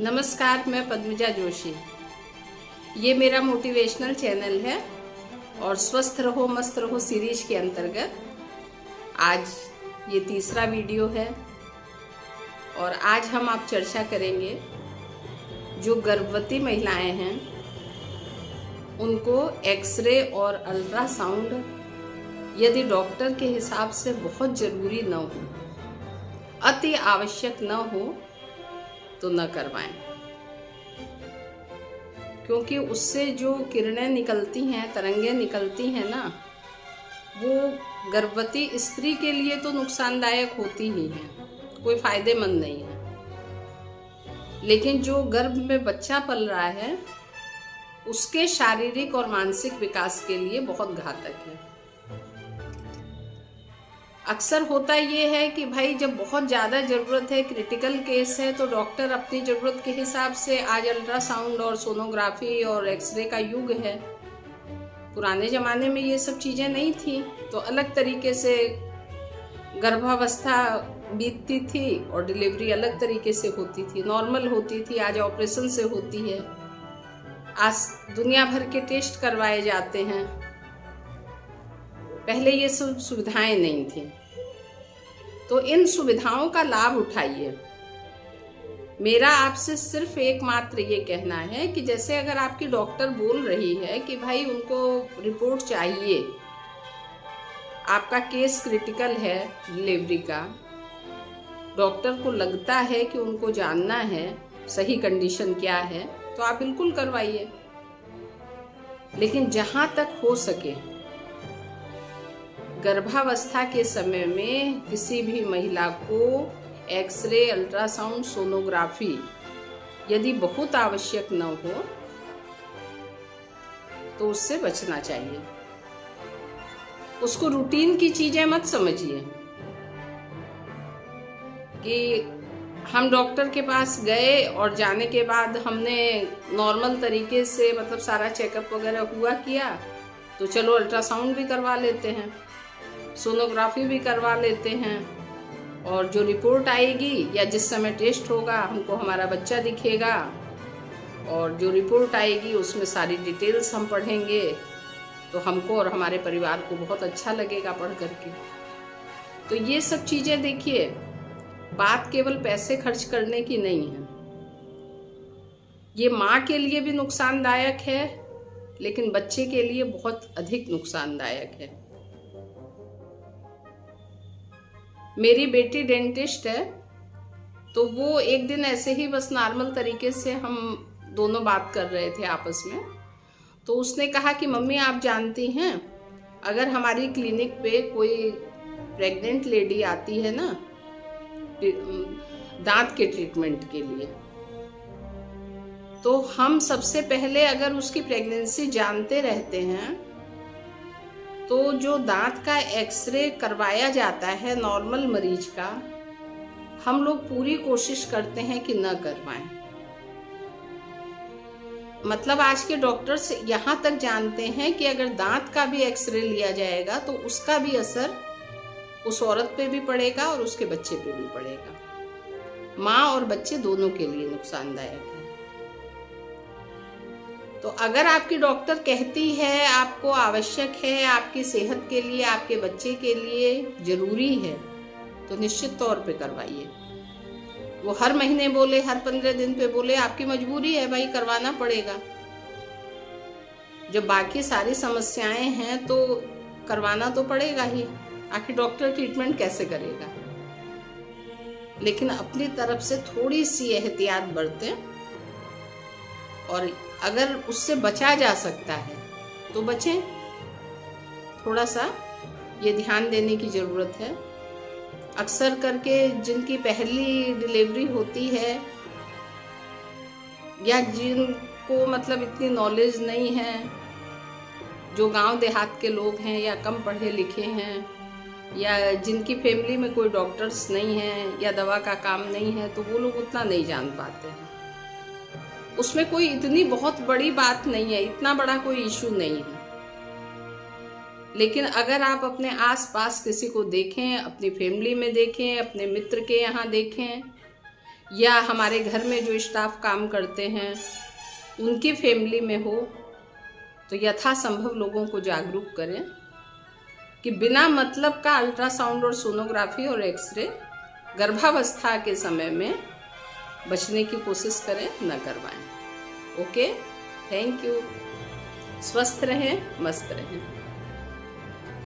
नमस्कार, मैं पद्मजा जोशी। ये मेरा मोटिवेशनल चैनल है और स्वस्थ रहो मस्त रहो सीरीज के अंतर्गत आज ये तीसरा वीडियो है। और आज हम आप चर्चा करेंगे जो गर्भवती महिलाएं हैं उनको एक्सरे और अल्ट्रासाउंड यदि डॉक्टर के हिसाब से बहुत ज़रूरी न हो, अति आवश्यक न हो तो न करवाएं, क्योंकि उससे जो किरणें निकलती हैं, तरंगें निकलती हैं ना, वो गर्भवती स्त्री के लिए तो नुकसानदायक होती ही हैं, कोई फायदेमंद नहीं है। लेकिन जो गर्भ में बच्चा पल रहा है उसके शारीरिक और मानसिक विकास के लिए बहुत घातक है। अक्सर होता ये है कि भाई जब बहुत ज़्यादा ज़रूरत है, क्रिटिकल केस है, तो डॉक्टर अपनी ज़रूरत के हिसाब से, आज अल्ट्रासाउंड और सोनोग्राफी और एक्सरे का युग है। पुराने ज़माने में ये सब चीज़ें नहीं थी, तो अलग तरीके से गर्भावस्था बीतती थी और डिलीवरी अलग तरीके से होती थी, नॉर्मल होती थी। आज ऑपरेशन से होती है, आज दुनिया भर के टेस्ट करवाए जाते हैं। पहले ये सब सुविधाएं नहीं थी, तो इन सुविधाओं का लाभ उठाइए। मेरा आपसे सिर्फ एकमात्र ये कहना है कि जैसे अगर आपकी डॉक्टर बोल रही है कि भाई उनको रिपोर्ट चाहिए, आपका केस क्रिटिकल है डिलीवरी का, डॉक्टर को लगता है कि उनको जानना है सही कंडीशन क्या है, तो आप बिल्कुल करवाइए। लेकिन जहां तक हो सके गर्भावस्था के समय में किसी भी महिला को एक्सरे, अल्ट्रासाउंड, सोनोग्राफी यदि बहुत आवश्यक न हो तो उससे बचना चाहिए। उसको रूटीन की चीजें मत समझिए कि हम डॉक्टर के पास गए और जाने के बाद हमने नॉर्मल तरीके से मतलब सारा चेकअप वगैरह हुआ किया, तो चलो अल्ट्रासाउंड भी करवा लेते हैं, सोनोग्राफी भी करवा लेते हैं, और जो रिपोर्ट आएगी या जिस समय टेस्ट होगा हमको हमारा बच्चा दिखेगा, और जो रिपोर्ट आएगी उसमें सारी डिटेल्स हम पढ़ेंगे, तो हमको और हमारे परिवार को बहुत अच्छा लगेगा पढ़ करके। तो ये सब चीज़ें देखिए, बात केवल पैसे खर्च करने की नहीं है। ये माँ के लिए भी नुकसानदायक है, लेकिन बच्चे के लिए बहुत अधिक नुकसानदायक है। मेरी बेटी डेंटिस्ट है, तो वो एक दिन ऐसे ही बस नॉर्मल तरीके से हम दोनों बात कर रहे थे आपस में, तो उसने कहा कि मम्मी आप जानती हैं, अगर हमारी क्लिनिक पे कोई प्रेग्नेंट लेडी आती है ना दांत के ट्रीटमेंट के लिए, तो हम सबसे पहले अगर उसकी प्रेगनेंसी जानते रहते हैं तो जो दांत का एक्सरे करवाया जाता है नॉर्मल मरीज का, हम लोग पूरी कोशिश करते हैं कि न करवाएं। मतलब आज के डॉक्टर्स यहाँ तक जानते हैं कि अगर दांत का भी एक्सरे लिया जाएगा तो उसका भी असर उस औरत पे भी पड़ेगा और उसके बच्चे पे भी पड़ेगा। माँ और बच्चे दोनों के लिए नुकसानदायक है। तो अगर आपकी डॉक्टर कहती है आपको आवश्यक है, आपकी सेहत के लिए, आपके बच्चे के लिए जरूरी है, तो निश्चित तौर पे करवाइए। वो हर महीने बोले, हर 15 दिन पे बोले, आपकी मजबूरी है भाई, करवाना पड़ेगा। जब बाकी सारी समस्याएं हैं तो करवाना तो पड़ेगा ही, आखिर डॉक्टर ट्रीटमेंट कैसे करेगा। लेकिन अपनी तरफ से थोड़ी सी एहतियात बरतें, और अगर उससे बचा जा सकता है तो बचें। थोड़ा सा ये ध्यान देने की ज़रूरत है। अक्सर करके जिनकी पहली डिलीवरी होती है या जिनको मतलब इतनी नॉलेज नहीं है, जो गांव देहात के लोग हैं या कम पढ़े लिखे हैं, या जिनकी फैमिली में कोई डॉक्टर्स नहीं है या दवा का काम नहीं है, तो वो लोग उतना नहीं जान पाते हैं। उसमें कोई इतनी बहुत बड़ी बात नहीं है, इतना बड़ा कोई इशू नहीं है। लेकिन अगर आप अपने आसपास किसी को देखें, अपनी फैमिली में देखें, अपने मित्र के यहाँ देखें, या हमारे घर में जो स्टाफ काम करते हैं उनकी फैमिली में हो, तो यथासंभव लोगों को जागरूक करें कि बिना मतलब का अल्ट्रासाउंड और सोनोग्राफी और एक्सरे गर्भावस्था के समय में बचने की कोशिश करें, न करवाएं। Okay, thank you. स्वस्थ रहें, मस्त रहें।